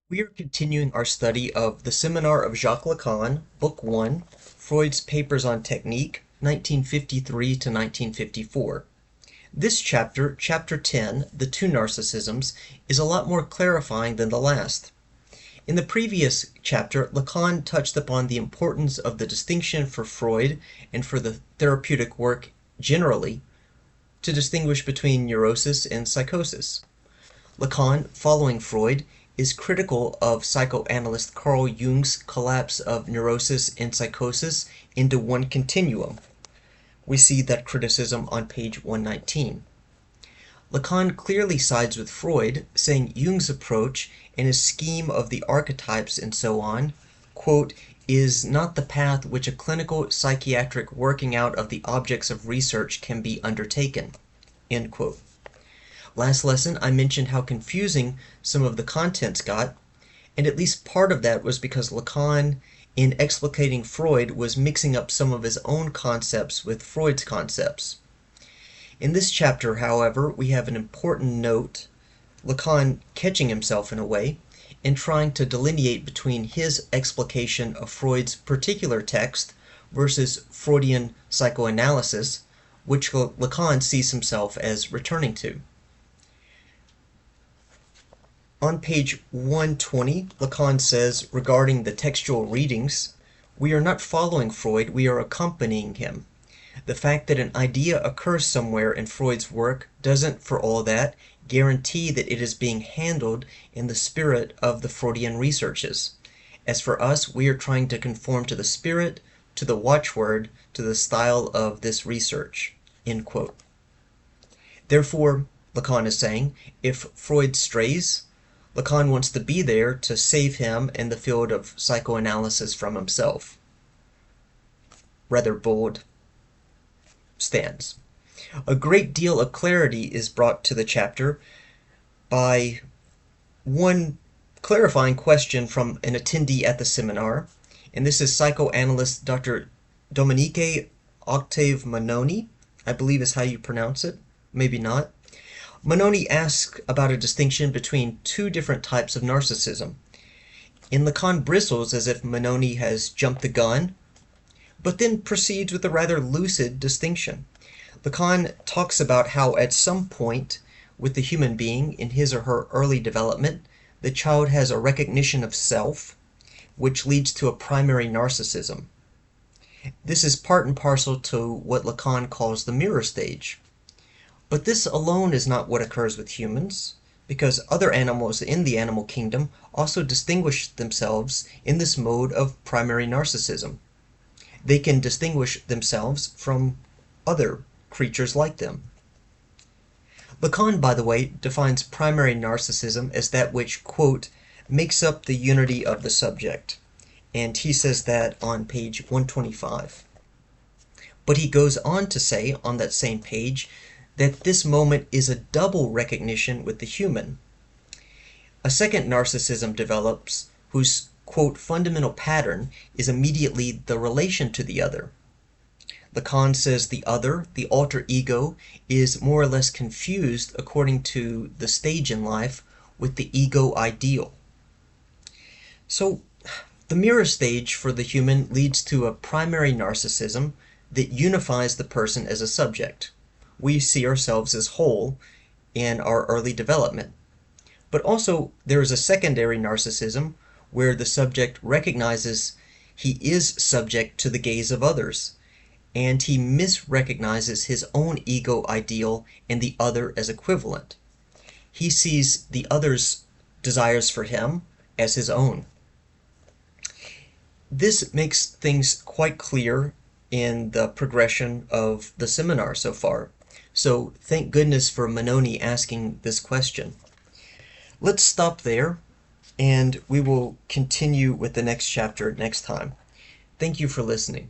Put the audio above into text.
We are continuing our study of the Seminar of Jacques Lacan, Book 1, Freud's Papers on Technique, 1953 to 1954. This chapter, Chapter 10, The Two Narcissisms, is a lot more clarifying than the last. In the previous chapter, Lacan touched upon the importance of the distinction for Freud and for the therapeutic work generally to distinguish between neurosis and psychosis. Lacan, following Freud, is critical of psychoanalyst Carl Jung's collapse of neurosis and psychosis into one continuum. We see that criticism on page 119. Lacan clearly sides with Freud, saying Jung's approach and his scheme of the archetypes and so on, quote, is not the path which a clinical psychiatric working out of the objects of research can be undertaken, end quote. Last lesson, I mentioned how confusing some of the contents got, and at least part of that was because Lacan, in explicating Freud, was mixing up some of his own concepts with Freud's concepts. In this chapter, however, we have an important note, Lacan catching himself in a way, and trying to delineate between his explication of Freud's particular text versus Freudian psychoanalysis, which Lacan sees himself as returning to. On page 120, Lacan says, regarding the textual readings, we are not following Freud, we are accompanying him. The fact that an idea occurs somewhere in Freud's work doesn't, for all that, guarantee that it is being handled in the spirit of the Freudian researches. As for us, we are trying to conform to the spirit, to the watchword, to the style of this research, end quote. Therefore, Lacan is saying, if Freud strays, Lacan wants to be there to save him in the field of psychoanalysis from himself. Rather bold stance. A great deal of clarity is brought to the chapter by one clarifying question from an attendee at the seminar, and this is psychoanalyst Dr. Dominique Octave Manoni, I believe is how you pronounce it, maybe not. Manoni asks about a distinction between two different types of narcissism. And Lacan bristles as if Manoni has jumped the gun, but then proceeds with a rather lucid distinction. Lacan talks about how at some point with the human being in his or her early development, the child has a recognition of self, which leads to a primary narcissism. This is part and parcel to what Lacan calls the mirror stage. But this alone is not what occurs with humans, because other animals in the animal kingdom also distinguish themselves in this mode of primary narcissism. They can distinguish themselves from other creatures like them. Lacan, by the way, defines primary narcissism as that which, quote, makes up the unity of the subject, and he says that on page 125. But he goes on to say on that same page that this moment is a double recognition with the human. A second narcissism develops whose, quote, fundamental pattern is immediately the relation to the other. Lacan says the other, the alter ego, is more or less confused according to the stage in life with the ego ideal. So the mirror stage for the human leads to a primary narcissism that unifies the person as a subject. We see ourselves as whole in our early development. But also there is a secondary narcissism where the subject recognizes he is subject to the gaze of others, and he misrecognizes his own ego ideal and the other as equivalent. He sees the other's desires for him as his own. This makes things quite clear in the progression of the seminar so far. So thank goodness for Manoni asking this question. Let's stop there, and we will continue with the next chapter next time. Thank you for listening.